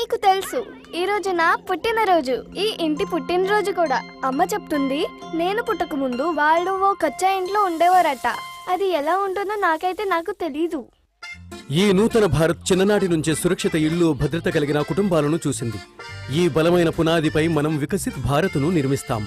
మీకు తెలుసు ఈ రోజు నా పుట్టినరోజు, ఈ ఇంటి పుట్టినరోజు కూడా. అమ్మ చెప్తుంది నేను పుట్టక ముందు వాళ్ళు ఓ కచ్చా ఇంట్లో ఉండేవారట. అది ఎలా ఉంటుందో నాకు తెలీదు. ఈ నూతన భారత్ చిన్ననాటి నుంచే సురక్షిత ఇళ్లు, భద్రత కలిగిన కుటుంబాలను చూసింది. ఈ బలమైన పునాదిపై మనం వికసిత్ భారత్ను నిర్మిస్తాం.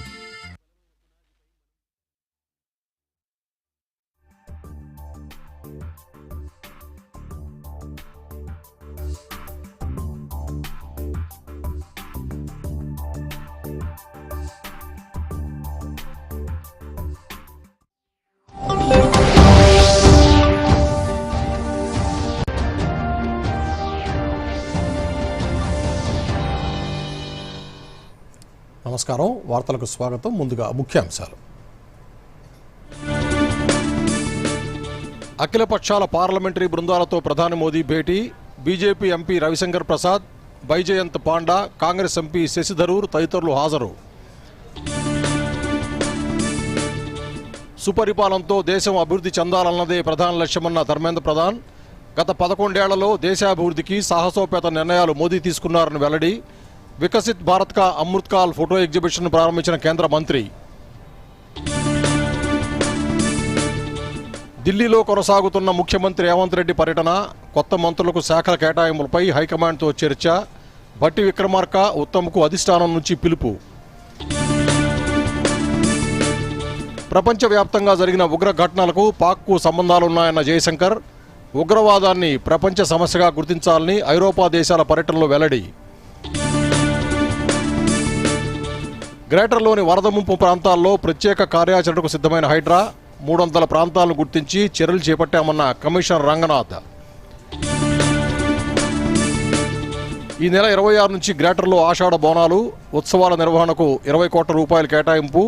నమస్కారం, వార్తలకు స్వాగతం. ముందుగా ముఖ్యాంశాలు. అఖిలపక్షాల పార్లమెంటరీ బృందాలతో ప్రధాని మోదీ భేటీ. BJP MP Ravishankar Prasad, Baijayant Panda, Congress MP Shashi Tharoor తదితరులు హాజరు. సుపరిపాలనతో దేశం అభివృద్ధి చెందాలన్నదే ప్రధాన లక్ష్యమన్న ధర్మేంద్ర ప్రధాన్. గత 11 ఏళ్లలో దేశాభివృద్ధికి సాహసోపేత నిర్ణయాలు మోదీ తీసుకున్నారని వెల్లడి. వికసిత్ భారత్ కా అమృత్ కాల్ ఫోటో ఎగ్జిబిషన్ ప్రారంభించిన కేంద్ర మంత్రి. ఢిల్లీలో కొనసాగుతున్న ముఖ్యమంత్రి రేవంత్ రెడ్డి పర్యటన. కొత్త మంత్రులకు శాఖల కేటాయింపులపై హైకమాండ్తో చర్చ. భట్టి విక్రమార్క, ఉత్తమ్కు అధిష్టానం నుంచి పిలుపు. ప్రపంచవ్యాప్తంగా జరిగిన ఉగ్ర ఘటనలకు పాక్కు సంబంధాలున్నాయన్న జయశంకర్. ఉగ్రవాదాన్ని ప్రపంచ సమస్యగా గుర్తించాలని ఐరోపా దేశాల పర్యటనలో వెల్లడి. గ్రేటర్లోని వరద ముంపు ప్రాంతాల్లో ప్రత్యేక కార్యాచరణకు సిద్ధమైన హైడ్రా. 300 ప్రాంతాలను గుర్తించి చర్యలు చేపట్టామన్న కమిషనర్ రంగనాథ్. ఈ నెల 26 నుంచి గ్రేటర్లో ఆషాఢ బోనాలు. ఉత్సవాల నిర్వహణకు 20 కోట్ల రూపాయల కేటాయింపు.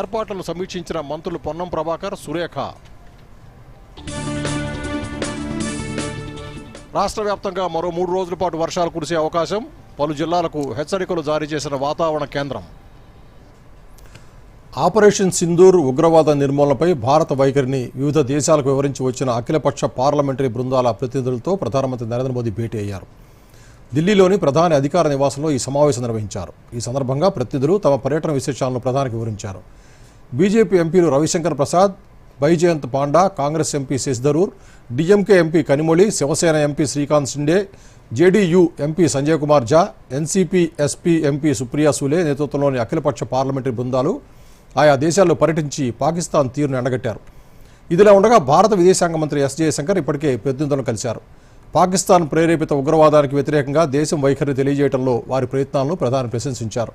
ఏర్పాట్లను సమీక్షించిన మంత్రులు పొన్నం ప్రభాకర్, సురేఖ. రాష్ట్ర వ్యాప్తంగా మరో 3 రోజుల పాటు వర్షాలు కురిసే అవకాశం. పలు జిల్లాలకు హెచ్చరికలు జారీ చేసిన వాతావరణ కేంద్రం. ఆపరేషన్ సింధూర్ ఉగ్రవాద నిర్మూలనపై భారత వైఖరిని వివిధ దేశాలకు వివరించి వచ్చిన అఖిలపక్ష పార్లమెంటరీ బృందాల ప్రతినిధులతో ప్రధానమంత్రి నరేంద్ర మోదీ భేటీ అయ్యారు. ఢిల్లీలోని ప్రధాని అధికార నివాసంలో ఈ సమావేశం నిర్వహించారు. ఈ సందర్భంగా ప్రతినిధులు తమ పర్యటన విశేషాలను ప్రధానికి వివరించారు. బీజేపీ ఎంపీలు Ravishankar Prasad, Baijayant Panda, Congress MP Shashi Tharoor, DMK MP Kanimozhi, Shiv Sena MP Shrikant Shinde, JDU MP Sanjay Kumar Jha, NCP SP MP Supriya Sule నేతృత్వంలోని అఖిలపక్ష పార్లమెంటరీ బృందాలు ఆయా దేశాల్లో పర్యటించి పాకిస్తాన్ తీరును ఎండగట్టారు. ఇదిలా ఉండగా భారత విదేశాంగ మంత్రి ఎస్ జయశంకర్ ఇప్పటికే ప్రతినిధులను కలిశారు. పాకిస్తాన్ ప్రేరేపిత ఉగ్రవాదానికి వ్యతిరేకంగా దేశం వైఖరి తెలియజేయడంలో వారి ప్రయత్నాలను ప్రధాని ప్రశంసించారు.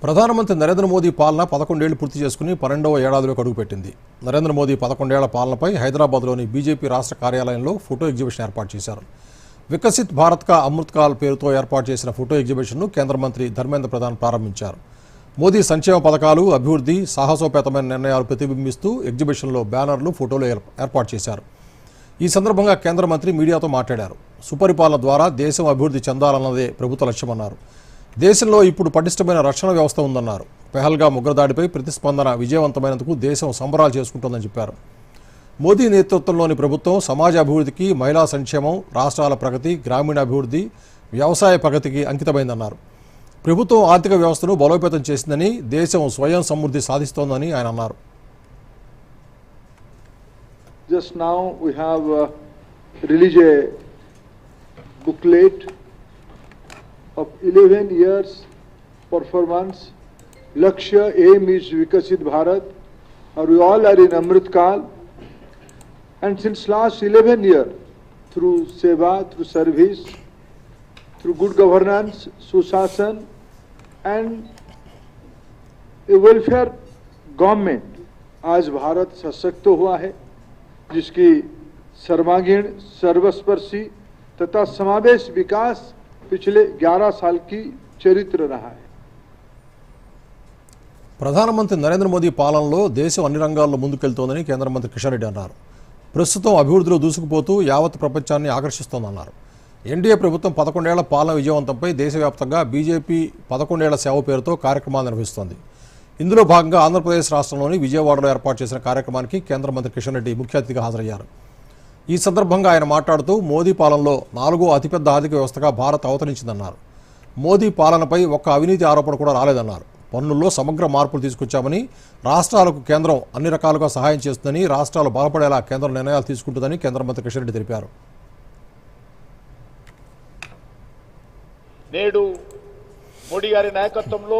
ప్రధానమంత్రి నరేంద్ర మోదీ పాలన 11 ఏళ్లు పూర్తి చేసుకుని 12వ ఏడాదిలోకి అడుగుపెట్టింది. నరేంద్ర మోదీ 11 ఏళ్ల పాలనపై హైదరాబాద్లోని బీజేపీ రాష్ట్ర కార్యాలయంలో ఫోటో ఎగ్జిబిషన్ ఏర్పాటు చేశారు. వికసిత్ భారత్ కా అమృత్ కాల్ పేరుతో ఏర్పాటు చేసిన ఫోటో ఎగ్జిబిషన్ను కేంద్ర మంత్రి ధర్మేంద్ర ప్రధాన్ ప్రారంభించారు. మోదీ సంక్షేమ పథకాలు, అభివృద్ధి, సాహసోపేతమైన నిర్ణయాలు ప్రతిబింబిస్తూ ఎగ్జిబిషన్లో బ్యానర్లు, ఫోటోలు ఏర్పాటు చేశారు. ఈ సందర్భంగా కేంద్ర మంత్రి మీడియాతో మాట్లాడారు. సుపరిపాలన ద్వారా దేశం అభివృద్ధి చెందాలన్నదే ప్రభుత్వ లక్ష్యమన్నారు. దేశంలో ఇప్పుడు పటిష్టమైన రక్షణ వ్యవస్థ ఉందన్నారు. పెహల్గాం ఉగ్రదాడిపై ప్రతిస్పందన విజయవంతమైనందుకు దేశం సంబరాలు చేసుకుంటోందని చెప్పారు. మోదీ నేతృత్వంలోని ప్రభుత్వం సమాజ అభివృద్ధికి, మహిళా సంక్షేమం, రాష్ట్రాల ప్రగతి, గ్రామీణాభివృద్ధి, వ్యవసాయ ప్రగతికి అంకితమైందన్నారు. ప్రభుత్వం ఆర్థిక వ్యవస్థను బలోపేతం చేసిందని, దేశం స్వయం సమృద్ధి సాధిస్తోందని ఆయన అన్నారు. Just now we have released a booklet of 11 years performance. Lakshya aim is Vikasit Bharat, and we all are in Amrit Kal. And since last 11 years, through seva, through service, through good governance, Susasan, and a welfare government, आज भारत सशक्त हुआ है, जिसकी सर्वांगीण, सर्वस्पर्शी तथा समावेश विकास पिछले 11 साल की चरित्र रहा है. ప్రధానమంత్రి నరేంద్ర మోదీ పాలనలో దేశం అన్ని రంగాల్లో ముందుకెళ్తోందని కేంద్ర మంత్రి కిషన్ రెడ్డి అన్నారు. ప్రస్తుతం అభివృద్ధిలో దూసుకుపోతూ యావత్ ప్రపంచాన్ని ఆకర్షిస్తోందన్నారు. ఎన్డీఏ ప్రభుత్వం 11 ఏళ్ల పాలన విజయవంతంపై దేశవ్యాప్తంగా బీజేపీ 11 ఏళ్ల సేవ పేరుతో కార్యక్రమాలు నిర్వహిస్తోంది. ఇందులో భాగంగా ఆంధ్రప్రదేశ్ రాష్ట్రంలోని విజయవాడలో ఏర్పాటు చేసిన కార్యక్రమానికి కేంద్ర మంత్రి కిషన్ రెడ్డి ముఖ్య అతిథిగా హాజరయ్యారు. ఈ సందర్భంగా ఆయన మాట్లాడుతూ మోదీ పాలనలో 4వ అతిపెద్ద ఆర్థిక వ్యవస్థగా భారత్ అవతరించిందన్నారు. మోదీ పాలనపై ఒక్క అవినీతి ఆరోపణ కూడా రాలేదన్నారు. పన్నుల్లో సమగ్ర మార్పులు తీసుకొచ్చామని, రాష్ట్రాలకు కేంద్రం అన్ని రకాలుగా సహాయం చేస్తుందని, రాష్ట్రాలు బలపడేలా కేంద్రం నిర్ణయాలు తీసుకుంటుందని కేంద్ర మంత్రి కిషన్ రెడ్డి తెలిపారు. నేడు మోడీ గారి నాయకత్వంలో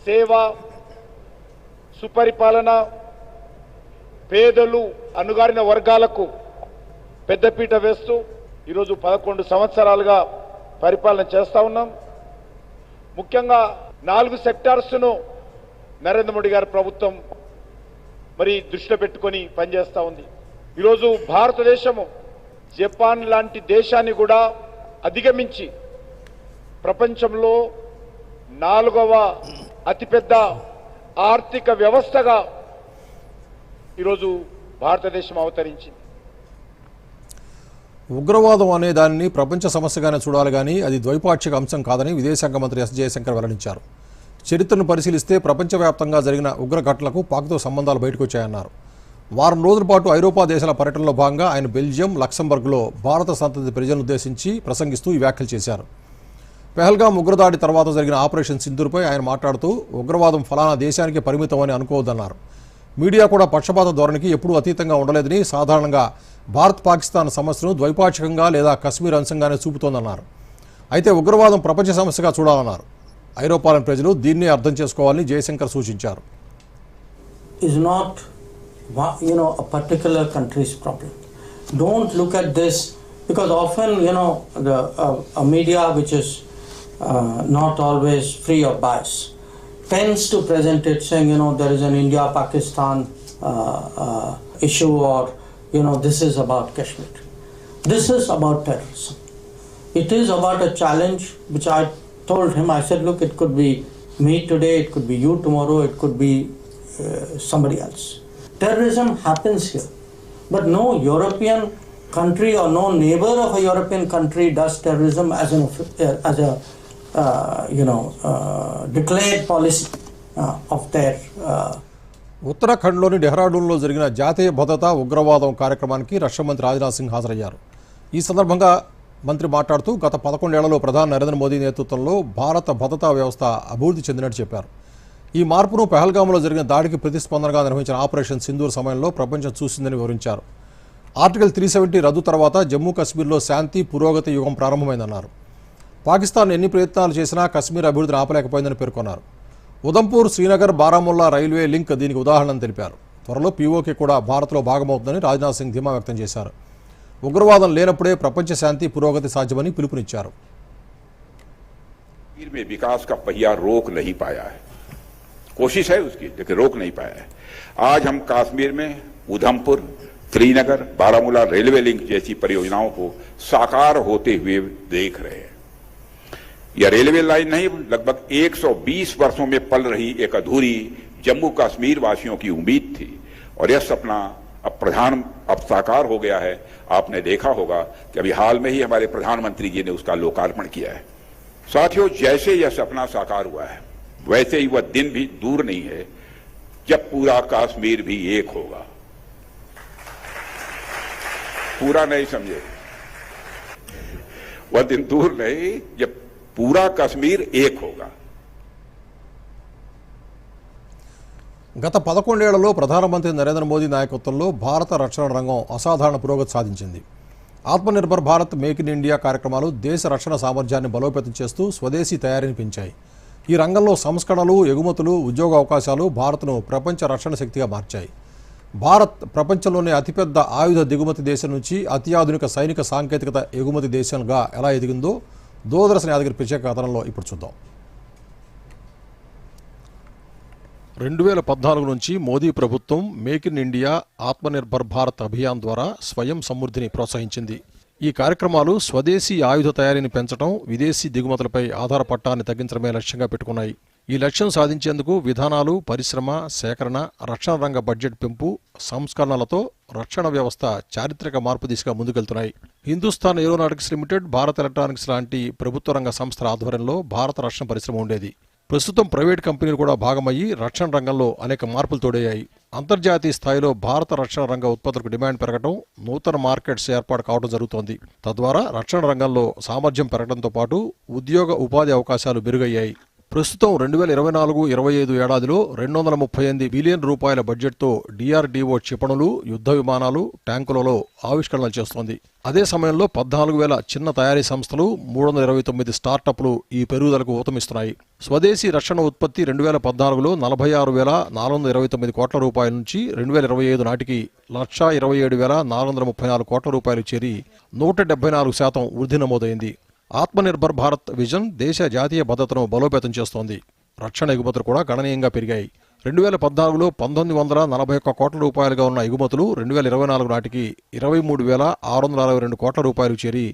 సేవ, సుపరిపాలన, పేదలు, అణగారిన వర్గాలకు పెద్దపీట వేస్తూ ఈరోజు 11 సంవత్సరాలుగా పరిపాలన చేస్తా ఉన్నాం. ముఖ్యంగా 4 సెక్టార్స్ను నరేంద్ర మోడీ గారి ప్రభుత్వం మరి దృష్టిలో పెట్టుకొని పనిచేస్తూ ఉంది. ఈరోజు భారతదేశము జపాన్ లాంటి దేశాన్ని కూడా అధిగమించి ప్రపంచంలో 4వ అతిపెద్ద ఆర్థిక వ్యవస్థగా ఈరోజు భారతదేశం అవతరించింది. ఉగ్రవాదం అనే దానిని ప్రపంచ సమస్యగానే చూడాలి కానీ అది ద్వైపాక్షిక అంశం కాదని విదేశాంగ మంత్రి ఎస్ జయశంకర్ వెల్లడించారు. చరిత్రను పరిశీలిస్తే ప్రపంచవ్యాప్తంగా జరిగిన ఉగ్ర ఘటనలకు పాక్తో సంబంధాలు బయటకు వచ్చాయన్నారు. వారం రోజుల పాటు ఐరోపా దేశాల పర్యటనలో భాగంగా ఆయన బెల్జియం, లక్సంబర్గ్లో భారత సంతతి ప్రజలను ఉద్దేశించి ప్రసంగిస్తూ ఈ వ్యాఖ్యలు చేశారు. పెహల్గాం ఉగ్రదాడి తర్వాత జరిగిన ఆపరేషన్ సింధూర్పై ఆయన మాట్లాడుతూ ఉగ్రవాదం ఫలానా దేశానికే పరిమితం అని అనుకోవద్దన్నారు. మీడియా కూడా పక్షపాత ధోరణికి ఎప్పుడూ అతీతంగా ఉండలేదని, సాధారణంగా భారత్ పాకిస్తాన్ సమస్యను ద్వైపాక్షికంగా లేదా కశ్మీర్ అంశంగానే చూపుతోందన్నారు. అయితే ఉగ్రవాదం ప్రపంచ సమస్యగా చూడాలన్నారు. ఐరోపాలోని ప్రజలు దీన్నే అర్థం చేసుకోవాలని జయశంకర్ సూచించారు. Is not, a particular country's problem. Don't look at this because often, the media which is not always free of bias tends to present it saying, there is an India-Pakistan issue or, this is about Kashmir. This is about terrorism. It is about a challenge which I told him, I said, look, it could be me today, it could be you tomorrow, it could be somebody else. Terrorism happens here, but no European country or no neighbor of a European country does terrorism as a declared policy of their. ఉత్తరాఖండ్లోని డెహ్రాడూన్లో జరిగిన జాతీయ భద్రతా ఉగ్రవాదం కార్యక్రమానికి రక్షణ మంత్రి రాజ్నాథ్ సింగ్ హాజరయ్యారు. ఈ సందర్భంగా మంత్రి మాట్లాడుతూ గత 11 ఏళ్లలో ప్రధాని నరేంద్ర మోదీ నేతృత్వంలో భారత భద్రతా వ్యవస్థ అభివృద్ధి చెందినట్టు చెప్పారు. ఈ మార్పును పెహల్గాంలో జరిగిన దాడికి ప్రతిస్పందనగా నిర్వహించిన ఆపరేషన్ సింధూర్ సమయంలో ప్రపంచం చూసిందని వివరించారు. ఆర్టికల్ 370 రద్దు తర్వాత జమ్మూ కశ్మీర్లో శాంతి, పురోగతి యుగం ప్రారంభమైందన్నారు. పాకిస్తాన్ ఎన్ని ప్రయత్నాలు చేసినా కశ్మీర్ అభివృద్ధిని ఆపలేకపోయిందని పేర్కొన్నారు. ఉదంపూర్, శ్రీనగర్, బారాముల్లా రైల్వే లింక్ దీనికి ఉదాహరణని తెలిపారు. త్వరలో పీఓకే కూడా భారత్లో భాగమవుతుందని రాజ్నాథ్ సింగ్ ధీమా వ్యక్తం చేశారు. ఉగ్రవాదం లేనప్పుడే ప్రపంచ శాంతి, పురోగతి సాధ్యమని పిలుపునిచ్చారు. विकास का पहिया रोक नहीं पाया है, कोशिश है उसकी लेकिन रोक नहीं पाया है. आज हम कश्मीर में उधमपुर, श्रीनगर, बारामूला रेलवे लिंक जैसी परियोजनाओं को साकार होते हुए देख रहे हैं. यह रेलवे लाइन नहीं, लगभग 120 वर्षों में पल रही एक अधूरी जम्मू कश्मीर वासियों की उम्मीद थी और यह सपना अब साकार हो गया है. आपने देखा होगा कि अभी हाल में ही हमारे प्रधानमंत्री जी ने उसका लोकार्पण किया है. साथियों, जैसे यह सपना साकार हुआ है वैसे ही वह दिन भी दूर नहीं है जब पूरा कश्मीर भी एक होगा. पूरा नहीं समझे, वह दिन दूर नहीं जब पूरा कश्मीर एक होगा. గత 11 ఏళ్లలో ప్రధానమంత్రి నరేంద్ర మోదీ నాయకత్వంలో భారత రక్షణ రంగం అసాధారణ పురోగతి సాధించింది. Atmanirbhar Bharat, make in India కార్యక్రమాలు దేశ రక్షణ సామర్థ్యాన్ని బలోపేతం చేస్తూ స్వదేశీ తయారీని పెంచాయి. ఈ రంగంలో సంస్కరణలు, ఎగుమతులు, ఉద్యోగ అవకాశాలు భారత్ను ప్రపంచ రక్షణ శక్తిగా మార్చాయి. భారత్ ప్రపంచంలోనే అతిపెద్ద ఆయుధ దిగుమతి దేశం నుంచి అత్యాధునిక సైనిక సాంకేతికత ఎగుమతి దేశంగా ఎలా ఎదిగిందో దూరదర్శన్ యాదగిరి ప్రత్యేక కథనంలో ఇప్పుడు చూద్దాం. 2014 నుంచి మోదీ ప్రభుత్వం make in India, Atmanirbhar Bharat Abhiyan ద్వారా స్వయం సమృద్ధిని ప్రోత్సహించింది. ఈ కార్యక్రమాలు స్వదేశీ ఆయుధ తయారీని పెంచడం, విదేశీ దిగుమతులపై ఆధారపడటాన్ని తగ్గించడమే లక్ష్యంగా పెట్టుకున్నాయి. ఈ లక్ష్యం సాధించేందుకు విధానాలు, పరిశ్రమ, సేకరణ, రక్షణ రంగ బడ్జెట్ పెంపు, సంస్కరణలతో రక్షణ వ్యవస్థ చారిత్రక మార్పు దిశగా ముందుకెళ్తున్నాయి. Hindustan aeronautics limited, Bharat electronics లాంటి ప్రభుత్వ రంగ సంస్థల ఆధ్వర్యంలో భారత రక్షణ పరిశ్రమ ఉండేది. ప్రస్తుతం ప్రైవేట్ కంపెనీలు కూడా భాగమయ్యి రక్షణ రంగంలో అనేక మార్పులు తోడయ్యాయి. అంతర్జాతీయ స్థాయిలో భారత రక్షణ రంగ ఉత్పత్తులకు డిమాండ్ పెరగడం, నూతన మార్కెట్స్ ఏర్పాటు కావడం జరుగుతోంది. తద్వారా రక్షణ రంగంలో సామర్థ్యం పెరగడంతో పాటు ఉపాధి అవకాశాలు మెరుగయ్యాయి. ప్రస్తుతం 2024-25 ఏడాదిలో 238 బిలియన్ రూపాయల బడ్జెట్తో DRDO క్షిపణులు, యుద్ధ విమానాలు, ట్యాంకులలో ఆవిష్కరణలు చేస్తోంది. అదే సమయంలో 14,000 చిన్న తయారీ సంస్థలు, 329 స్టార్టప్లు ఈ పెరుగుదలకు ఊతమిస్తున్నాయి. స్వదేశీ రక్షణ ఉత్పత్తి 2014లో 46,429 కోట్ల రూపాయల నుంచి 2025 నాటికి 127,434 కోట్ల రూపాయలు చేరి 174% వృద్ధి నమోదైంది. ఆత్మనిర్భర్ భారత్ విజన్ దేశ జాతీయ భద్రతను బలోపేతం చేస్తోంది. రక్షణ ఎగుమతులు కూడా గణనీయంగా పెరిగాయి. 2014లో 1,941 కోట్ల రూపాయలుగా ఉన్న ఎగుమతులు 2024 నాటికి 23,662 కోట్ల రూపాయలు చేరి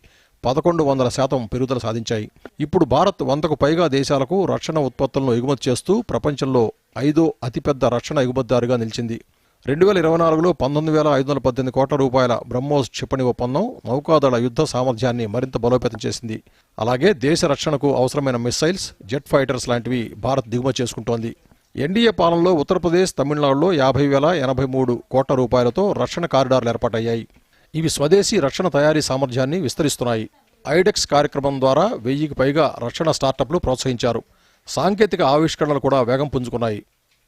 1,100% పెరుగుదల సాధించాయి. ఇప్పుడు భారత్ 100కు పైగా దేశాలకు రక్షణ ఉత్పత్తులను ఎగుమతి చేస్తూ ప్రపంచంలో 5వ అతిపెద్ద రక్షణ ఎగుమతిదారుగా నిలిచింది. 2024లో 19,518 కోట్ల రూపాయల బ్రహ్మోస్ క్షిపణి ఒప్పందం నౌకాదళ యుద్ధ సామర్థ్యాన్ని మరింత బలోపేతం చేసింది. అలాగే దేశ రక్షణకు అవసరమైన మిస్సైల్స్, జెట్ ఫైటర్స్ లాంటివి భారత్ దిగుమతి చేసుకుంటోంది. ఎన్డీఏ పాలనలో ఉత్తరప్రదేశ్, తమిళనాడులో 50,083 కోట్ల రూపాయలతో రక్షణ కారిడార్లు ఏర్పాటయ్యాయి. ఇవి స్వదేశీ రక్షణ తయారీ సామర్థ్యాన్ని విస్తరిస్తున్నాయి. ఐడెక్స్ కార్యక్రమం ద్వారా 1000కి పైగా రక్షణ స్టార్టప్లు ప్రోత్సహించారు. సాంకేతిక ఆవిష్కరణలు కూడా వేగం పుంజుకున్నాయి.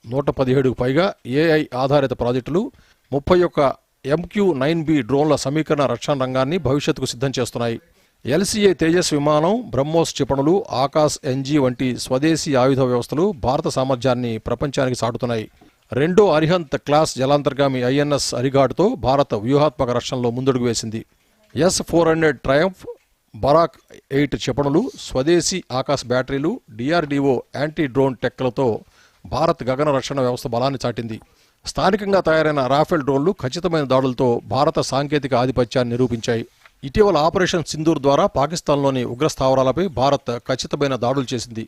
117కు పైగా AI ఆధారిత ప్రాజెక్టులు, 31 MQ-9B డ్రోన్ల సమీకరణ రక్షణ రంగాన్ని భవిష్యత్తుకు సిద్ధం చేస్తున్నాయి. LCA తేజస్ విమానం, బ్రహ్మోస్ క్షిపణులు, ఆకాశ్ NG వంటి స్వదేశీ ఆయుధ వ్యవస్థలు భారత సామర్థ్యాన్ని ప్రపంచానికి చాటుతున్నాయి. 2వ అరిహంత్ క్లాస్ జలాంతర్గామి INS అరిఘాట్తో భారత్ వ్యూహాత్మక రక్షణలో ముందడుగు వేసింది. S-400 ట్రయంఫ్, బరాక్ 8 క్షిపణులు, స్వదేశీ ఆకాశ్ బ్యాటరీలు, DRDO యాంటీ డ్రోన్ టెక్లతో భారత్ గగన రక్షణ వ్యవస్థ బలాన్ని చాటింది. స్థానికంగా తయారైన రాఫెల్ డ్రోన్లు ఖచ్చితమైన దాడులతో భారత సాంకేతిక ఆధిపత్యాన్ని నిరూపించాయి. ఇటీవల ఆపరేషన్ సింధూర్ ద్వారా పాకిస్తాన్లోని ఉగ్ర స్థావరాలపై భారత్ ఖచ్చితమైన దాడులు చేసింది.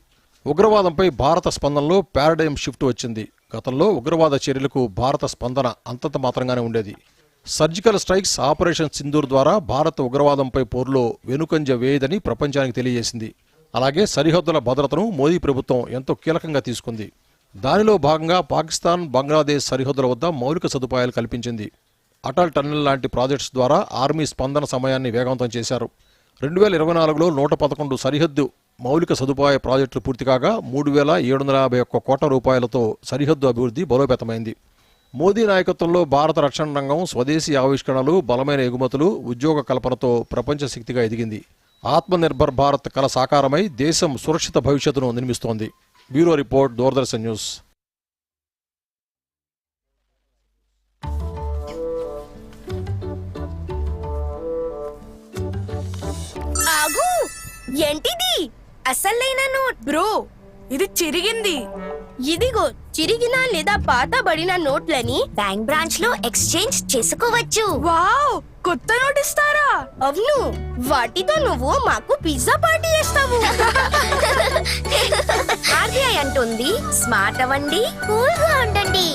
ఉగ్రవాదంపై భారత స్పందనలో పారాడైమ్ షిఫ్ట్ వచ్చింది. గతంలో ఉగ్రవాద చర్యలకు భారత స్పందన అంతంత మాత్రంగానే ఉండేది. సర్జికల్ స్ట్రైక్స్, ఆపరేషన్ సింధూర్ ద్వారా భారత్ ఉగ్రవాదంపై పోరులో వెనుకంజ వేయదని ప్రపంచానికి తెలియజేసింది. అలాగే సరిహద్దుల భద్రతను మోదీ ప్రభుత్వం ఎంతో కీలకంగా తీసుకుంది. దానిలో భాగంగా పాకిస్తాన్, బంగ్లాదేశ్ సరిహద్దుల వద్ద మౌలిక సదుపాయాలు కల్పించింది. అటల్ టన్నెల్ లాంటి ప్రాజెక్ట్స్ ద్వారా ఆర్మీ స్పందన సమయాన్ని వేగవంతం చేశారు. 2024లో 111 సరిహద్దు మౌలిక సదుపాయ ప్రాజెక్టులు పూర్తి కాగా 3,751 కోట్ల రూపాయలతో సరిహద్దు అభివృద్ధి బలోపేతమైంది. మోదీ నాయకత్వంలో భారత రక్షణ రంగం స్వదేశీ ఆవిష్కరణలు, బలమైన ఎగుమతులు, ఉద్యోగ కల్పనతో ప్రపంచ శక్తిగా ఎదిగింది. ఆత్మనిర్భర్ భారత్ కల సాకారమై దేశం సురక్షిత భవిష్యత్తును నిర్మిస్తోంది. Bureau report, Doordarshan news. ఆగు! ఏంటిది? అసలైన నోట్ బ్రో, ఇది చిరిగింది. ఇదిగో చిరిగిన లేదా పాతబడిన నోట్లని బ్యాంక్ బ్రాంచ్ లో ఎక్స్చేంజ్ చేసుకోవచ్చు. వావ్, కొత్త నోట్ ఇస్తారా? అవును, వాటితో నువ్వు మాకు పిజ్జా పార్టీ చేస్తావు. ఆర్బీఐ అంటుంది, స్మార్ట్ అవ్వండి, కూల్ గా ఉండండి.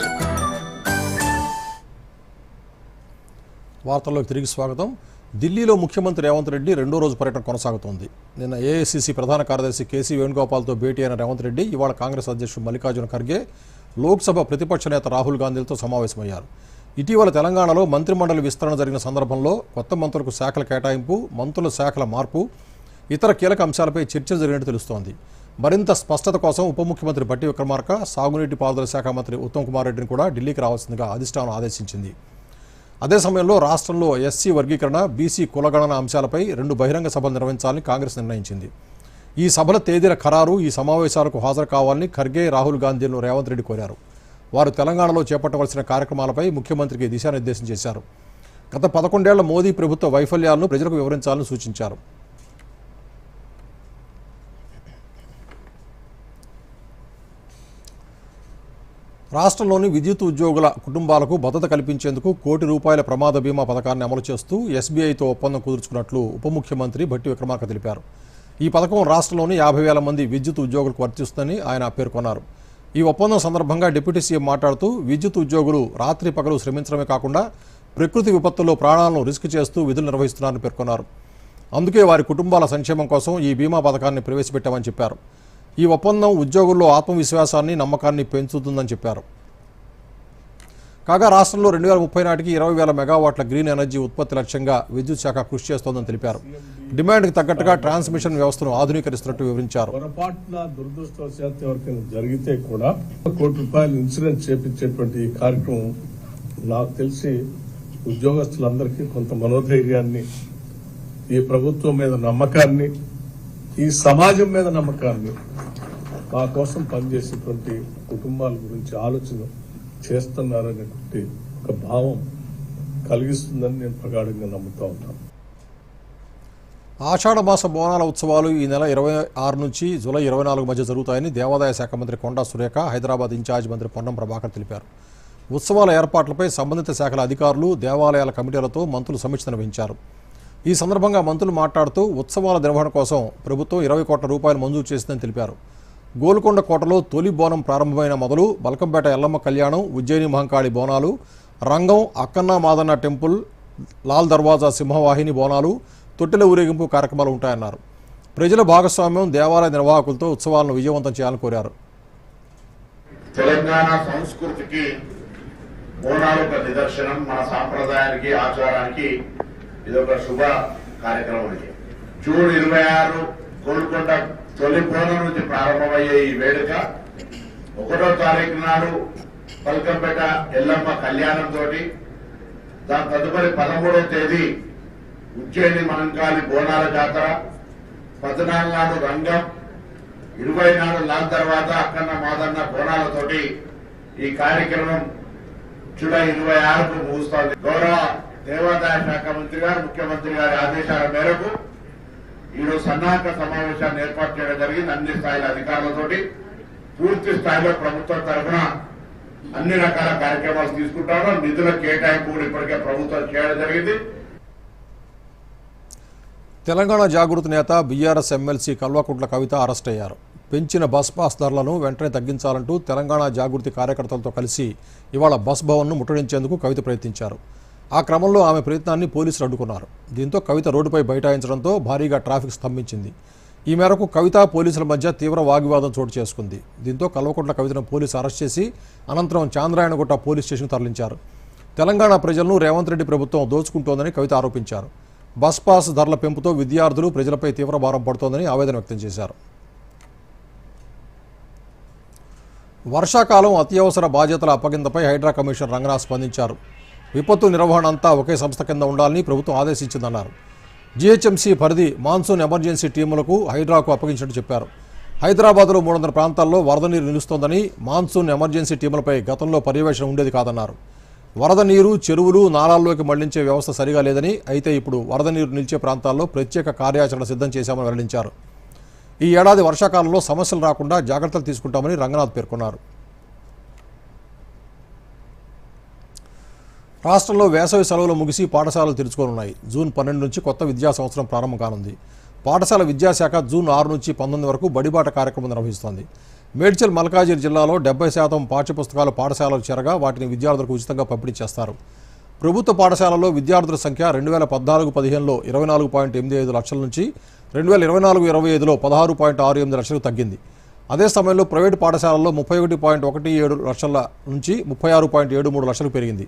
వార్తల్లోకి తిరిగి స్వాగతం. ఢిల్లీలో ముఖ్యమంత్రి రేవంత్ రెడ్డి 2వ రోజు పర్యటన కొనసాగుతోంది. నిన్న ఏఐసిసి ప్రధాన కార్యదర్శి కేసీ వేణుగోపాల్తో భేటీ అయిన రేవంత్ రెడ్డి ఇవాళ కాంగ్రెస్ అధ్యక్షుడు మల్లికార్జున ఖర్గే, లోక్సభ ప్రతిపక్ష నేత రాహుల్ గాంధీలతో సమావేశమయ్యారు. ఇటీవల తెలంగాణలో మంత్రిమండలి విస్తరణ జరిగిన సందర్భంలో కొత్త మంత్రులకు శాఖల కేటాయింపు, మంత్రుల శాఖల మార్పు, ఇతర కీలక అంశాలపై చర్చలు జరిగినట్టు తెలుస్తోంది. మరింత స్పష్టత కోసం ఉప ముఖ్యమంత్రి భట్టి విక్రమార్క, సాగునీటి పారుదల శాఖ మంత్రి ఉత్తమ్ కుమార్ రెడ్డిని కూడా ఢిల్లీకి రావాల్సిందిగా అధిష్టానం ఆదేశించింది. అదే సమయంలో రాష్ట్రంలో ఎస్సీ వర్గీకరణ, బీసీ కులగణన అంశాలపై 2 బహిరంగ సభలు నిర్వహించాలని కాంగ్రెస్ నిర్ణయించింది. ఈ సభల తేదీల ఖరారు, ఈ సమావేశాలకు హాజరు కావాలని ఖర్గే, రాహుల్ గాంధీలను రేవంత్ రెడ్డి కోరారు. వారు తెలంగాణలో చేపట్టవలసిన కార్యక్రమాలపై ముఖ్యమంత్రికి దిశానిర్దేశం చేశారు. గత 11 ఏళ్ల మోదీ ప్రభుత్వ వైఫల్యాలను ప్రజలకు వివరించాలని సూచించారు. రాష్ట్రంలోని విద్యుత్ ఉద్యోగుల కుటుంబాలకు భద్రత కల్పించేందుకు ₹1 కోటి ప్రమాద బీమా పథకాన్ని అమలు చేస్తూ ఎస్బీఐతో ఒప్పందం కుదుర్చుకున్నట్లు ఉప ముఖ్యమంత్రి భట్టి విక్రమార్క తెలిపారు. ఈ పథకం రాష్ట్రంలోని 50,000 మంది విద్యుత్ ఉద్యోగులకు వర్తిస్తుందని ఆయన పేర్కొన్నారు. ఈ ఒప్పందం సందర్భంగా డిప్యూటీ సీఎం మాట్లాడుతూ విద్యుత్ ఉద్యోగులు రాత్రి పగలు శ్రమించడమే కాకుండా ప్రకృతి విపత్తుల్లో ప్రాణాలను రిస్క్ చేస్తూ విధులు నిర్వహిస్తున్నారని పేర్కొన్నారు. అందుకే వారి కుటుంబాల సంక్షేమం కోసం ఈ బీమా పథకాన్ని ప్రవేశపెట్టామని చెప్పారు. ఈ ఒప్పందం ఉద్యోగుల్లో ఆత్మవిశ్వాసాన్ని నమ్మకాన్ని పెంచుతుందని చెప్పారు. కాగా రాష్ట్రంలో 2030 నాటికి 20,000 మెగావాట్ల గ్రీన్ ఎనర్జీ ఉత్పత్తి లక్ష్యంగా విద్యుత్ శాఖ కృషి చేస్తోందని తెలిపారు. డిమాండ్కి తగ్గట్టుగా ట్రాన్స్మిషన్ వ్యవస్థను ఆధునీకరిస్తున్నట్టు వివరించారు. పొరపాటున దురదృష్టవశాత్తు ఎవరికైనా జరిగితే కూడా ₹1 కోటి ఇన్సూరెన్స్ చేపించేటువంటి ఈ కార్యక్రమం నాకు తెలిసి ఉద్యోగస్తులందరికీ కొంత మనోధైర్యాన్ని, ఈ ప్రభుత్వం మీద నమ్మకాన్ని, ఈ సమాజం మీద నమ్మకాన్ని, మా కోసం పనిచేసేటువంటి కుటుంబాల గురించి ఆలోచన చేస్తున్నారనేటువంటి ఒక భావం కలిగిస్తుందని నేను ప్రగాఢంగా నమ్ముతా ఉన్నాను. ఆషాఢమాస బోనాల ఉత్సవాలు ఈ నెల 26 నుంచి జూలై 24 మధ్య జరుగుతాయని దేవాదాయ శాఖ మంత్రి కొండా సురేఖ, హైదరాబాద్ ఇన్ఛార్జ్ మంత్రి పొన్నం ప్రభాకర్ తెలిపారు. ఉత్సవాల ఏర్పాట్లపై సంబంధిత శాఖల అధికారులు, దేవాలయాల కమిటీలతో మంత్రులు సమీక్ష నిర్వహించారు. ఈ సందర్భంగా మంత్రులు మాట్లాడుతూ ఉత్సవాల నిర్వహణ కోసం ప్రభుత్వం 20 కోట్ల రూపాయలు మంజూరు చేసిందని తెలిపారు. గోల్కొండ కోటలో తొలి బోనం ప్రారంభమైన మొదలు బల్కంపేట ఎల్లమ్మ కళ్యాణం, ఉజ్జయిని మహంకాళి బోనాలు, రంగం, అక్కన్న మాదన్న టెంపుల్, లాల్ దర్వాజా సింహవాహిని బోనాలు, తొట్టెల ఊరేగింపు కార్యక్రమాలు ఉంటాయన్నారు. ప్రజల భాగస్వామ్యం, దేవాలయ నిర్వాహకులతో ఉత్సవాలను విజయవంతం చేయాలని కోరారు. తెలంగాణ సంస్కృతికి బోనాలు ఒక నిదర్శనం. మన సాంప్రదాయానికి, ఆచారానికి ఇదొక శుభ కార్యక్రమం. జూన్ 26 గోల్కొండ తొలి బోనం నుంచి ప్రారంభమయ్యే ఈ వేడుక 1వ తారీఖు నాడు బల్కంపేట ఎల్లమ్మ కళ్యాణంతో, దాని తదుపరి 13వ తేదీ ఉజ్జయిని మహంకాళి బోనాల జాతర, 14 నాడు రంగం, 20 నాడు లాల్ దర్వాజా అక్కన్న మాదన్న బోనాలతోటి ఈ కార్యక్రమం జూలై 26కు ముగుస్తోంది. గౌరవ దేవాదాయ శాఖ మంత్రి గారు, ముఖ్యమంత్రి గారి ఆదేశాల మేరకు ఈరోజు సన్నాహక సమావేశాన్ని ఏర్పాటు చేయడం జరిగింది. అన్ని స్థాయిల అధికారులతోటి పూర్తి స్థాయిలో ప్రభుత్వం తరఫున అన్ని రకాల కార్యక్రమాలు తీసుకుంటారు. నిధుల కేటాయింపు కూడా ఇప్పటికే ప్రభుత్వం చేయడం జరిగింది. తెలంగాణ జాగృతి నేత BRS MLC Kalvakuntla Kavitha arrest అయ్యారు. పెంచిన బస్ పాస్ ధరలను వెంటనే తగ్గించాలంటూ తెలంగాణ జాగృతి కార్యకర్తలతో కలిసి ఇవాళ బస్ భవన్ను ముట్టడించేందుకు కవిత ప్రయత్నించారు. ఆ క్రమంలో ఆమె ప్రయత్నాన్ని పోలీసులు అడ్డుకున్నారు. దీంతో కవిత రోడ్డుపై బైఠాయించడంతో భారీగా ట్రాఫిక్ స్తంభించింది. ఈ మేరకు కవిత, పోలీసుల మధ్య తీవ్ర వాగ్వివాదం చోటు చేసుకుంది. దీంతో కల్వకుంట్ల కవితను పోలీసు అరెస్ట్ చేసి అనంతరం చాంద్రాయణగుట్ట పోలీస్ స్టేషన్కు తరలించారు. తెలంగాణ ప్రజలను రేవంత్ రెడ్డి ప్రభుత్వం దోచుకుంటోందని కవిత ఆరోపించారు. బస్ పాస్ ధరల పెంపుతో విద్యార్థులు, ప్రజలపై తీవ్ర భారం పడుతోందని ఆవేదన వ్యక్తం చేశారు. వర్షాకాలం అత్యవసర బాధ్యతల అప్పగింతపై హైడ్రా కమిషనర్ రంగనాథ్ స్పందించారు. విపత్తు నిర్వహణ అంతా ఒకే సంస్థ కింద ఉండాలని ప్రభుత్వం ఆదేశించిందన్నారు. జీహెచ్ఎంసీ పరిధి మాన్సూన్ ఎమర్జెన్సీ టీములకు హైడ్రాకు అప్పగించినట్టు చెప్పారు. హైదరాబాద్లో 300 ప్రాంతాల్లో వరద నీరు నిలుస్తోందని, మాన్సూన్ ఎమర్జెన్సీ టీములపై గతంలో పర్యవేక్షణ ఉండేది కాదన్నారు. వరద నీరు చెరువులు, నాలాల్లోకి మళ్లించే వ్యవస్థ సరిగా లేదని, అయితే ఇప్పుడు వరద నీరు నిలిచే ప్రాంతాల్లో ప్రత్యేక కార్యాచరణ సిద్ధం చేశామని వెల్లడించారు. ఈ ఏడాది వర్షాకాలంలో సమస్యలు రాకుండా జాగ్రత్తలు తీసుకుంటామని రంగనాథ్ పేర్కొన్నారు. రాష్ట్రంలో వేసవి సెలవులు ముగిసి పాఠశాలలు తెరుచుకోనున్నాయి. జూన్ 12 నుంచి కొత్త విద్యా సంవత్సరం ప్రారంభం కానుంది. పాఠశాల విద్యాశాఖ జూన్ 6 నుంచి 19 వరకు బడిబాట కార్యక్రమం నిర్వహిస్తోంది. మేడ్చల్, మల్కాజిగిరి జిల్లాలో 70% పాఠ్యపుస్తకాలు పాఠశాలలు చేరగా వాటిని విద్యార్థులకు ఉచితంగా పంపిణీ చేస్తారు. ప్రభుత్వ పాఠశాలల్లో విద్యార్థుల సంఖ్య 2014-15లో 24.85 లక్షల నుంచి 2024-25లో 16.68 లక్షలకు తగ్గింది. అదే సమయంలో ప్రైవేటు పాఠశాలల్లో 31.17 లక్షల నుంచి 36.73 లక్షలకు పెరిగింది.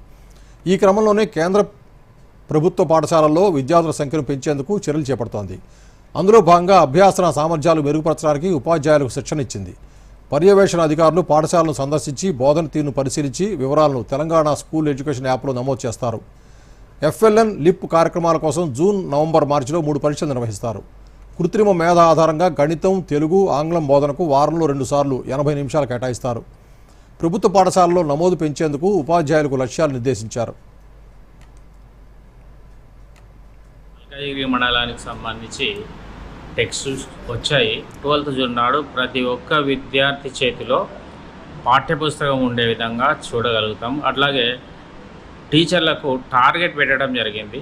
ఈ క్రమంలోనే కేంద్ర ప్రభుత్వ పాఠశాలల్లో విద్యార్థుల సంఖ్యను పెంచేందుకు చర్యలు చేపడుతోంది. అందులో భాగంగా అభ్యాసన సామర్థ్యాలు మెరుగుపరచడానికి ఉపాధ్యాయులకు శిక్షణ ఇచ్చింది. పర్యవేక్షణ అధికారులు పాఠశాలను సందర్శించి బోధన తీరును పరిశీలించి వివరాలను తెలంగాణ స్కూల్ ఎడ్యుకేషన్ యాప్లో నమోదు చేస్తారు. FLN, లిప్ కార్యక్రమాల కోసం జూన్, నవంబర్, మార్చిలో 3 పరీక్షలు నిర్వహిస్తారు. కృత్రిమ మేధ ఆధారంగా గణితం, తెలుగు, ఆంగ్లం బోధనకు వారంలో 2 సార్లు 80 నిమిషాలు కేటాయిస్తారు. ప్రభుత్వ పాఠశాలలో నమోదు పెంచేందుకు ఉపాధ్యాయులకు లక్ష్యాలు నిర్దేశించారు. మల్కాజిగిరి మండలానికి సంబంధించి టెక్స్ట్ వచ్చాయి. 12th జూన్ నాడు ప్రతి ఒక్క విద్యార్థి చేతిలో పాఠ్యపుస్తకం ఉండే విధంగా చూడగలుగుతాం. అట్లాగే టీచర్లకు టార్గెట్ పెట్టడం జరిగింది.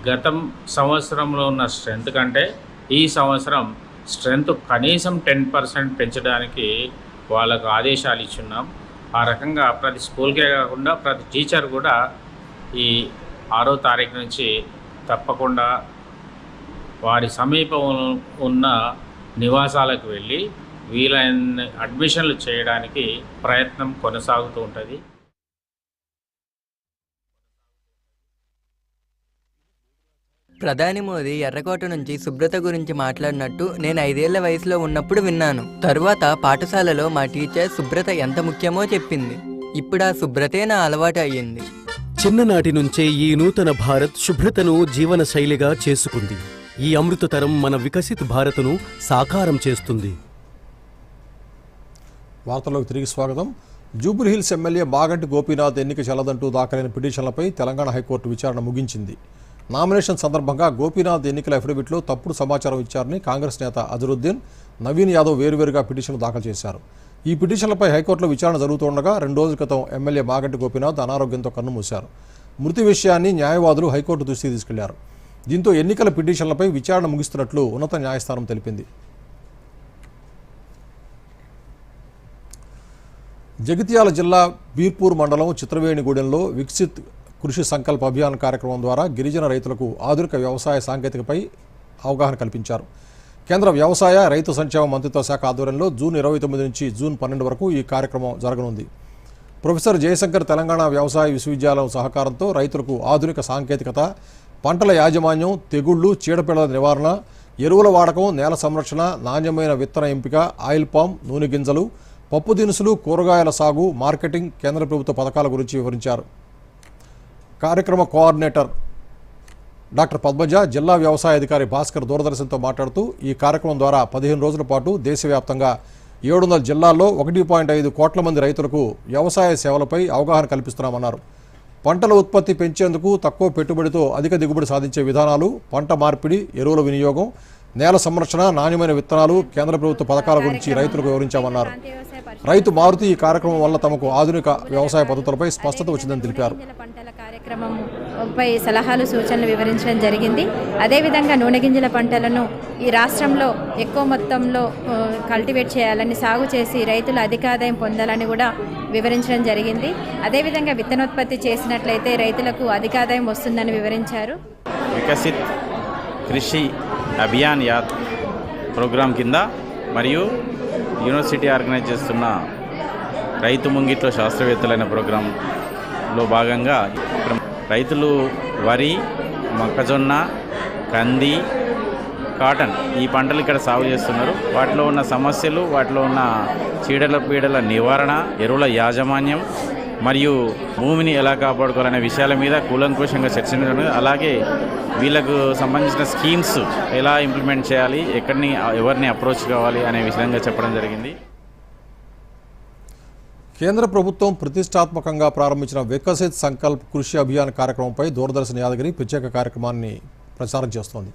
గతం సంవత్సరంలో ఉన్న స్ట్రెంత్ కంటే ఈ సంవత్సరం స్ట్రెంత్ కనీసం 10% పెంచడానికి వాళ్ళకు ఆదేశాలు ఇచ్చున్నాం. ఆ రకంగా ప్రతి స్కూల్కే కాకుండా ప్రతి టీచర్ కూడా ఈ 6వ తారీఖు నుంచి తప్పకుండా వారి సమీపం ఉన్న నివాసాలకు వెళ్ళి వీలైన అడ్మిషన్లు చేయడానికి ప్రయత్నం కొనసాగుతూ ఉంటుంది. ప్రధాని మోదీ ఎర్రకోట నుంచి శుభ్రత గురించి మాట్లాడినట్టు నేను 5 ఏళ్ల వయసులో ఉన్నప్పుడు విన్నాను. తరువాత పాఠశాలలో మా టీచర్ శుభ్రత ఎంత ముఖ్యమో చెప్పింది. ఇప్పుడు ఆ శుభ్రతే నా అలవాటు అయ్యింది. చిన్ననాటి నుంచే ఈ నూతన భారత్ శుభ్రతను జీవన శైలిగా చేసుకుంది. ఈ అమృతతరం మన వికసిత్ భారత్ను సాకారం చేస్తుంది. వార్తల్లోకి తిరిగి స్వాగతం. జూబ్లీహిల్స్ ఎమ్మెల్యే మాగంటి గోపీనాథ్ ఎన్నిక చెల్లదంటూ దాఖలైన పిటిషన్లపై తెలంగాణ హైకోర్టు విచారణ ముగించింది. నామినేషన్ సందర్భంగా గోపీనాథ్ ఎన్నికల అఫిడవిట్లో తప్పుడు సమాచారం ఇచ్చారని కాంగ్రెస్ నేత అజరుద్దీన్, నవీన్ యాదవ్ వేరువేరుగా పిటిషన్లు దాఖలు చేశారు. ఈ పిటిషన్లపై హైకోర్టులో విచారణ జరుగుతుండగా 2 రోజుల క్రితం ఎమ్మెల్యే మాగంటి గోపీనాథ్ అనారోగ్యంతో కన్నుమూశారు. మృతి విషయాన్ని న్యాయవాదులు హైకోర్టు దృష్టికి తీసుకెళ్లారు. దీంతో ఎన్నికల పిటిషన్లపై విచారణ ముగిస్తున్నట్లు ఉన్నత న్యాయస్థానం తెలిపింది. జగిత్యాల జిల్లా బీర్పూర్ మండలం చిత్రవేణిగూడెంలో వికసిత్ కృషి సంకల్ప అభియాన్ కార్యక్రమం ద్వారా గిరిజన రైతులకు ఆధునిక వ్యవసాయ సాంకేతికపై అవగాహన కల్పించారు. కేంద్ర వ్యవసాయ రైతు సంక్షేమ మంత్రిత్వ శాఖ ఆధ్వర్యంలో జూన్ 29 నుంచి జూన్ 12 వరకు ఈ కార్యక్రమం జరగనుంది. ప్రొఫెసర్ జయశంకర్ తెలంగాణ వ్యవసాయ విశ్వవిద్యాలయం సహకారంతో రైతులకు ఆధునిక సాంకేతికత, పంటల యాజమాన్యం, తెగుళ్లు, చీడపీడల నివారణ, ఎరువుల వాడకం, నేల సంరక్షణ, నాణ్యమైన విత్తన ఎంపిక, ఆయిల్ పామ్, నూనె గింజలు, పప్పు దినుసులు, కూరగాయల సాగు, మార్కెటింగ్, కేంద్ర ప్రభుత్వ పథకాల గురించి వివరించారు. కార్యక్రమ కోఆర్డినేటర్ డాక్టర్ పద్మజ, జిల్లా వ్యవసాయ అధికారి భాస్కర్ దూరదర్శన్తో మాట్లాడుతూ ఈ కార్యక్రమం ద్వారా 15 రోజుల పాటు దేశవ్యాప్తంగా 700 జిల్లాల్లో 1.5 కోట్ల మంది రైతులకు వ్యవసాయ సేవలపై అవగాహన కల్పిస్తున్నామన్నారు. పంటల ఉత్పత్తి పెంచేందుకు తక్కువ పెట్టుబడితో అధిక దిగుబడి సాధించే విధానాలు, పంట మార్పిడి, ఎరువుల వినియోగం, నేల సంరక్షణ, నాణ్యమైన విత్తనాలు, కేంద్ర ప్రభుత్వ పథకాల గురించి రైతులకు వివరించామన్నారు. రైతు మారుతి ఈ కార్యక్రమం వల్ల తమకు ఆధునిక వ్యవసాయ పద్ధతులపై స్పష్టత వచ్చిందని తెలిపారు. పంటల కార్యక్రమంపై సలహాలు, సూచనలు వివరించడం జరిగింది. అదేవిధంగా నూనె గింజల పంటలను ఈ రాష్ట్రంలో ఎక్కువ మొత్తంలో కల్టివేట్ చేయాలని, సాగు చేసి రైతులు అధిక ఆదాయం పొందాలని కూడా వివరించడం జరిగింది. అదేవిధంగా విత్తనోత్పత్తి చేసినట్లయితే రైతులకు అధిక ఆదాయం వస్తుందని వివరించారు. వికసిత్ కృషి అభియాన్ యాద్ ప్రోగ్రాం కింద మరియు యూనివర్సిటీ ఆర్గనైజ్ చేస్తున్న రైతు ముంగిట్లో శాస్త్రవేత్తలైన ప్రోగ్రాంలో భాగంగా రైతులు వరి, మొక్కజొన్న, కంది, కాటన్ ఈ పంటలు ఇక్కడ సాగు చేస్తున్నారు. వాటిలో ఉన్న సమస్యలు, వాటిలో ఉన్న చీడల పీడల నివారణ, ఎరువుల యాజమాన్యం మరియు భూమిని ఎలా కాపాడుకోవాలనే విషయాల మీద కూలంకుషంగా చర్చించడం, అలాగే వీళ్ళకు సంబంధించిన స్కీమ్స్ ఎలా ఇంప్లిమెంట్ చేయాలి, ఎవరిని అప్రోచ్ కావాలి అనే విషయంగా చెప్పడం జరిగింది. కేంద్ర ప్రభుత్వం ప్రతిష్టాత్మకంగా ప్రారంభించిన వికసిత్ సంకల్ప్ కృషి అభియాన్ కార్యక్రమంపై దూరదర్శన్ యాదగిరి ప్రత్యేక కార్యక్రమాన్ని ప్రసారం చేస్తోంది.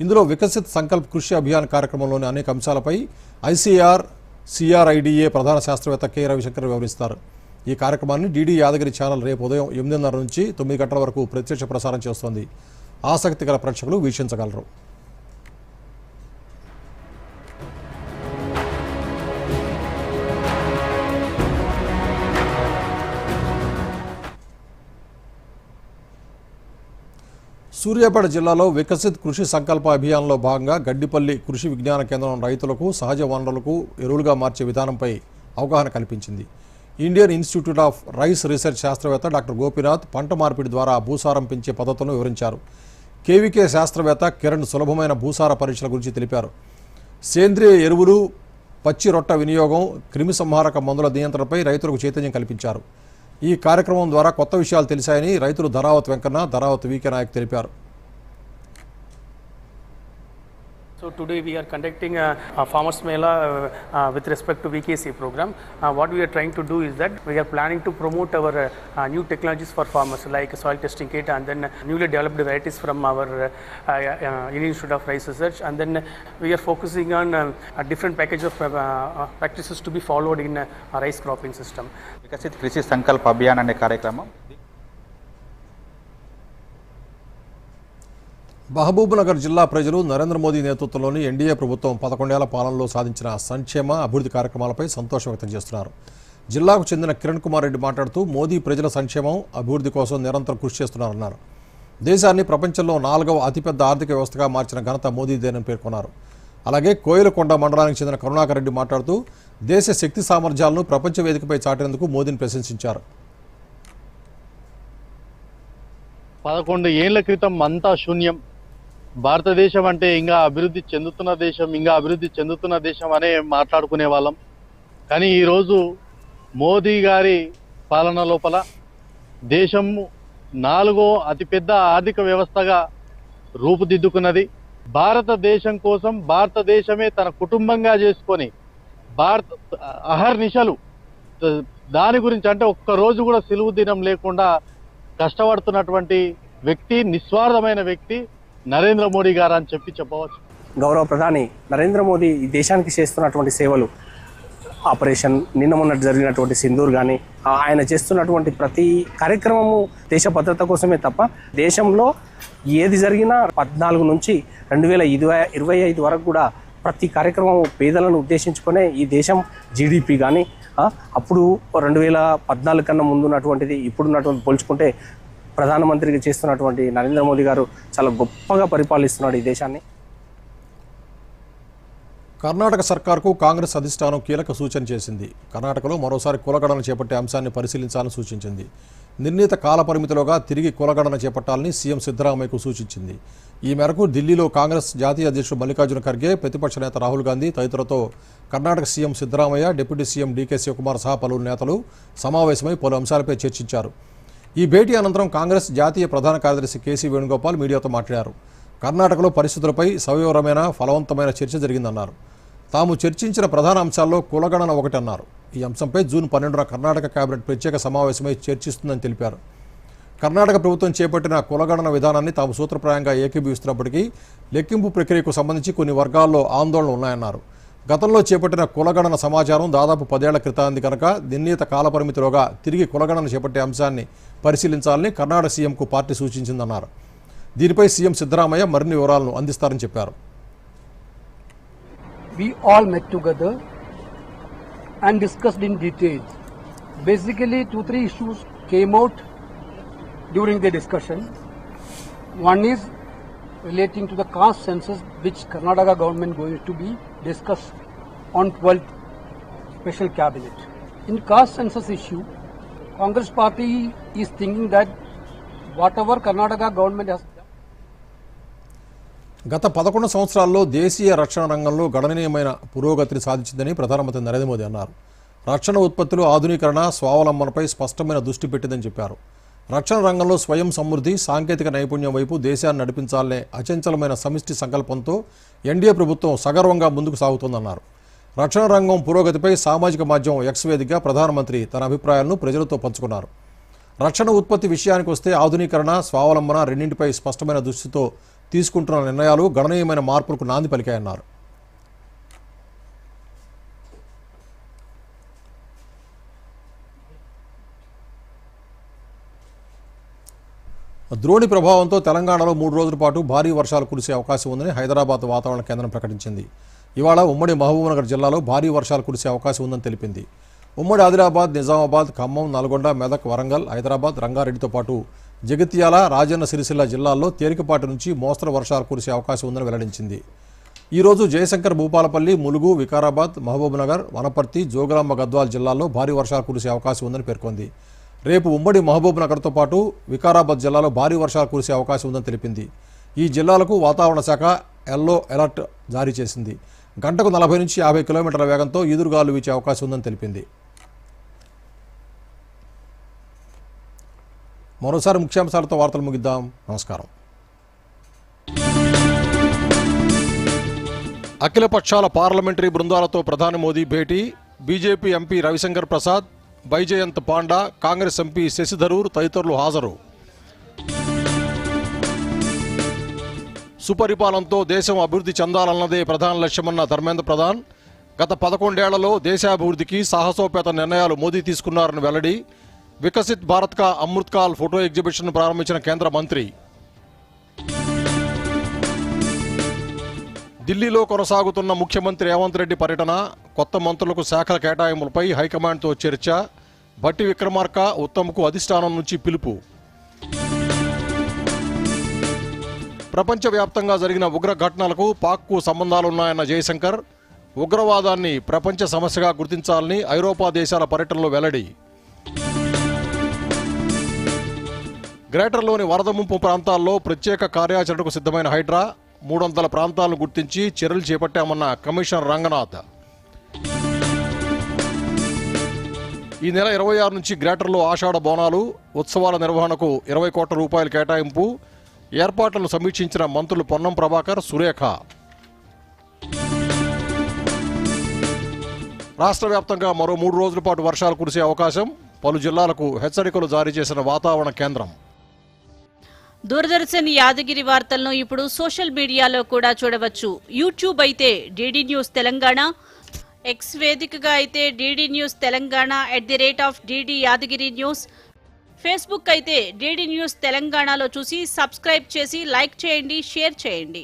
ఇందులో వికసిత్ సంకల్ప్ కృషి అభియాన్ కార్యక్రమంలోని అనేక అంశాలపై ఐసీఆర్ సిఆర్ఐడిఏ ప్రధాన శాస్త్రవేత్త కె రవిశంకర్ వివరిస్తారు. ఈ కార్యక్రమాన్ని డిడి యాదగిరి ఛానల్ రేపు ఉదయం 8:30 నుంచి 9 గంటల వరకు ప్రత్యక్ష ప్రసారం చేస్తోంది. ఆసక్తిగల ప్రేక్షకులు వీక్షించగలరు. సూర్యాపేట జిల్లాలో వికసిత్ కృషి సంకల్ప అభియాన్లో భాగంగా గడ్డిపల్లి కృషి విజ్ఞాన కేంద్రం రైతులకు సహజ వనరులకు ఎరువులుగా మార్చే విధానంపై అవగాహన కల్పించింది. Indian institute of rice research శాస్త్రవేత్త డాక్టర్ గోపీనాథ్ పంట మార్పిడి ద్వారా భూసారం పెంచే పద్ధతులను వివరించారు. కేవీకే శాస్త్రవేత్త కిరణ్ సులభమైన భూసార పరీక్షల గురించి తెలిపారు. సేంద్రియ ఎరువులు, పచ్చి రొట్ట వినియోగం, క్రిమి సంహారక మందుల నియంత్రణపై రైతులకు చైతన్యం కల్పించారు. ఈ కార్యక్రమం ద్వారా కొత్త విషయాలు తెలిసాయని రైతులు ధరావత్ వెంకన్న, ధరావత్ వీకే నాయక్ తెలిపారు. So today we are conducting a farmers mela with respect to VKC program. What we are trying to do is that we are planning to promote our new technologies for farmers like soil testing kit and then newly developed varieties from our Indian Institute of Rice Research, and then we are focusing on a different package of practices to be followed in a rice cropping system. Viksit కృషి సంకల్ప అభియాన్ అనే కార్యక్రమం మహబూబ్నగర్ జిల్లా ప్రజలు నరేంద్ర మోదీ నేతృత్వంలోని NDA ప్రభుత్వం 11 ఏళ్ల పాలనలో సాధించిన సంక్షేమ, అభివృద్ధి కార్యక్రమాలపై సంతోషం వ్యక్తం చేస్తున్నారు. జిల్లాకు చెందిన కిరణ్ కుమార్ రెడ్డి మాట్లాడుతూ మోదీ ప్రజల సంక్షేమం, అభివృద్ధి కోసం నిరంతరం కృషి చేస్తున్నారన్నారు. దేశాన్ని ప్రపంచంలో 4వ అతిపెద్ద ఆర్థిక వ్యవస్థగా మార్చిన ఘనత మోదీదేనని పేర్కొన్నారు. అలాగే కోయిలకొండ మండలానికి చెందిన కరుణాకర్ రెడ్డి మాట్లాడుతూ దేశ శక్తి సామర్థ్యాలను ప్రపంచ వేదికపై చాటినందుకు మోదీని ప్రశంసించారు. 11 ఏళ్ల క్రితం అంతా శూన్యం. భారతదేశం అంటే ఇంకా అభివృద్ధి చెందుతున్న దేశం అనే మాట్లాడుకునే వాళ్ళం. కానీ ఈరోజు మోదీ గారి పాలన లోపల దేశం 4వ అతిపెద్ద ఆర్థిక వ్యవస్థగా రూపుదిద్దుకున్నది. భారతదేశం కోసం భారతదేశమే తన కుటుంబంగా చేసుకొని అహర్నిశలు దాని గురించి అంటే ఒక్కరోజు కూడా సెలవు దినం లేకుండా కష్టపడుతున్నటువంటి వ్యక్తి, నిస్వార్థమైన వ్యక్తి నరేంద్ర మోడీ గారు అని చెప్పవచ్చు. గౌరవ ప్రధాని నరేంద్ర మోదీ ఈ దేశానికి చేస్తున్నటువంటి సేవలు, ఆపరేషన్ నిన్న మొన్నటి జరిగినటువంటి సింధూర్ కానీ, ఆయన చేస్తున్నటువంటి ప్రతి కార్యక్రమము దేశ భద్రత కోసమే తప్ప దేశంలో ఏది జరిగినా 14 నుంచి 2025 వరకు కూడా ప్రతి కార్యక్రమం పేదలను ఉద్దేశించుకునే ఈ దేశం జీడిపి కానీ అప్పుడు 2014 కన్నా ముందున్నటువంటిది ఇప్పుడున్నటువంటి పోల్చుకుంటే ప్రధానమంత్రికి చేస్తున్నటువంటి నరేంద్ర మోదీ గారు చాలా గొప్పగా పరిపాలిస్తున్నాడు ఈ దేశాన్ని. కర్ణాటక సర్కార్కు కాంగ్రెస్ అధిష్టానం కీలక సూచన చేసింది. కర్ణాటకలో మరోసారి కులగణన చేపట్టే అంశాన్ని పరిశీలించాలని సూచించింది. నిర్ణీత కాల పరిమితిలోగా తిరిగి కులగణన చేపట్టాలని సీఎం సిద్ధరామయ్యకు సూచించింది. ఈ మేరకు ఢిల్లీలో కాంగ్రెస్ జాతీయ అధ్యక్షుడు మల్లికార్జున ఖర్గే, ప్రతిపక్ష నేత రాహుల్ గాంధీ తదితరులతో Karnataka CM Siddaramaiah, deputy CM DK Shivakumar సహా పలువురు నేతలు సమావేశమై పలు అంశాలపై చర్చించారు. ఈ భేటీ అనంతరం కాంగ్రెస్ జాతీయ ప్రధాన కార్యదర్శి కేసీ వేణుగోపాల్ మీడియాతో మాట్లాడారు. కర్ణాటకలో పరిస్థితులపై సవివరమైన ఫలవంతమైన చర్చ జరిగిందన్నారు. తాము చర్చించిన ప్రధాన అంశాల్లో కులగణన ఒకటి అన్నారు. ఈ అంశంపై జూన్ 12న కర్ణాటక కేబినెట్ ప్రత్యేక సమావేశమై చర్చిస్తుందని తెలిపారు. కర్ణాటక ప్రభుత్వం చేపట్టిన కులగణన విధానాన్ని తాము సూత్రప్రాయంగా ఏకీభవిస్తున్నప్పటికీ లెక్కింపు ప్రక్రియకు సంబంధించి కొన్ని వర్గాల్లో ఆందోళనలు ఉన్నాయన్నారు. గతంలో చేపట్టిన కులగణన సమాచారం దాదాపు 10 ఏళ్ల క్రితాంది కనుక నిర్ణీత కాలపరిమితిలోగా తిరిగి కులగణన చేపట్టే అంశాన్ని పరిశీలించాలని కర్ణాటక సీఎంకు పార్టీ సూచించిందన్నారు. దీనిపై సీఎం సిద్ధరామయ్య మరిన్ని వివరాలను అందిస్తారని చెప్పారు. We all met together and discussed in detail. Basically, 2-3 issues came out during the discussion. One is relating to the caste census, which Karnataka government going to be discussed on 12th special cabinet. In caste census issue, Congress party is thinking that whatever Karnataka government has గత 11 సంవత్సరాల్లో దేశీయ రక్షణ రంగంలో గణనీయమైన పురోగతిని సాధించిందని ప్రధానమంత్రి నరేంద్ర మోదీ అన్నారు. రక్షణ ఉత్పత్తులు ఆధునీకరణ, స్వావలంబనపై స్పష్టమైన దృష్టి పెట్టిందని చెప్పారు. రక్షణ రంగంలో స్వయం సమృద్ధి, సాంకేతిక నైపుణ్యం వైపు దేశాన్ని నడిపించాలనే అచంచలమైన సమిష్టి సంకల్పంతో ఎన్డీఏ ప్రభుత్వం సగర్వంగా ముందుకు సాగుతోందన్నారు. రక్షణ రంగం పురోగతిపై సామాజిక మాధ్యమం ఎక్స్ వేదికగా ప్రధానమంత్రి తన అభిప్రాయాలను ప్రజలతో పంచుకున్నారు. రక్షణ ఉత్పత్తి విషయానికి వస్తే ఆధునీకరణ, స్వావలంబన రెండింటిపై స్పష్టమైన దృష్టితో తీసుకుంటున్న నిర్ణయాలు గణనీయమైన మార్పులకు నాంది పలికాయన్నారు. ద్రోణి ప్రభావంతో తెలంగాణలో 3 రోజుల పాటు భారీ వర్షాలు కురిసే అవకాశం ఉందని హైదరాబాద్ వాతావరణ కేంద్రం ప్రకటించింది. ఇవాళ ఉమ్మడి మహబూబ్నగర్ జిల్లాలో భారీ వర్షాలు కురిసే అవకాశం ఉందని తెలిపింది. ఉమ్మడి ఆదిలాబాద్, నిజామాబాద్, ఖమ్మం, నల్గొండ, మెదక్, వరంగల్, హైదరాబాద్, రంగారెడ్డితో పాటు జగిత్యాల, రాజన్న సిరిసిల్ల జిల్లాల్లో తేలికపాటి నుంచి మోస్తరు వర్షాలు కురిసే అవకాశం ఉందని వెల్లడించింది. ఈరోజు జయశంకర్, భూపాలపల్లి, ములుగు, వికారాబాద్, మహబూబ్నగర్, వనపర్తి, జోగులాంబ, గద్వాల్ జిల్లాల్లో భారీ వర్షాలు కురిసే అవకాశం ఉందని పేర్కొంది. రేపు ఉమ్మడి మహబూబ్నగర్తో పాటు వికారాబాద్ జిల్లాలో భారీ వర్షాలు కురిసే అవకాశం ఉందని తెలిపింది. ఈ జిల్లాలకు వాతావరణ శాఖ ఎల్లో అలర్ట్ జారీ చేసింది. గంటకు 40 నుంచి 50 కిలోమీటర్ల వేగంతో ఈదురుగాలు వీచే అవకాశం ఉందని తెలిపింది. మరోసారి ముఖ్యాంశాలతో వార్తలు ముగిద్దాం. నమస్కారం. అఖిలపక్షాల పార్లమెంటరీ బృందాలతో ప్రధాని మోదీ భేటీ. BJP MP Ravishankar Prasad, Baijayant Panda, Congress MP Shashi Tharoor తదితరులు హాజరు. సుపరిపాలనతో దేశం అభివృద్ధి చెందాలన్నదే ప్రధాన లక్ష్యమన్న ధర్మేంద్ర ప్రధాన్. గత 11 ఏళ్లలో దేశాభివృద్ధికి సాహసోపేత నిర్ణయాలు మోదీ తీసుకున్నారని వెల్లడి. వికసిత్ భారత్ కా అమృత్ కాల్ ఫోటో ఎగ్జిబిషన్ ప్రారంభించిన కేంద్ర మంత్రి. ఢిల్లీలో కొనసాగుతున్న ముఖ్యమంత్రి రేవంత్ రెడ్డి పర్యటన, కొత్త మంత్రులకు శాఖల కేటాయింపులపై హైకమాండ్తో చర్చ. భట్టి విక్రమార్క, ఉత్తమ్కు అధిష్టానం నుంచి పిలుపు. ప్రపంచవ్యాప్తంగా జరిగిన ఉగ్ర ఘటనలకు పాక్కు సంబంధాలున్నాయన్న జయశంకర్ ఉగ్రవాదాన్ని ప్రపంచ సమస్యగా గుర్తించాలని ఐరోపా దేశాల పర్యటనలో వెల్లడి. గ్రేటర్లోని వరద ముంపు ప్రాంతాల్లో ప్రత్యేక కార్యాచరణకు సిద్ధమైన హైడ్రా 300 ప్రాంతాలను గుర్తించి చర్యలు చేపట్టామన్న కమిషనర్ రంగనాథ్. ఈ నెల 26 నుంచి గ్రేటర్లో ఆషాఢ బోనాలు ఉత్సవాల నిర్వహణకు 20 కోట్ల రూపాయలు కేటాయింపు. ఏర్పాట్లను సమీక్షించిన మంత్రులు పొన్నం ప్రభాకర్, సురేఖ. రాష్ట్ర వ్యాప్తంగా మరో 3 రోజుల పాటు వర్షాలు కురిసే అవకాశం. పలు జిల్లాలకు హెచ్చరికలు జారీ చేసిన వాతావరణ కేంద్రం. దూరదర్శన్ యాదగిరి వార్తలను ఇప్పుడు సోషల్ మీడియాలో కూడా చూడవచ్చు. యూట్యూబ్ అయితే డిడి న్యూస్ తెలంగాణ, ఎక్స్ వేదికగా అయితే DD news Telangana @DD Yadagiri news, Facebook అయితే డిడి న్యూస్ తెలంగాణలో చూసి సబ్స్క్రైబ్ చేసి లైక్ చేయండి, షేర్ చేయండి.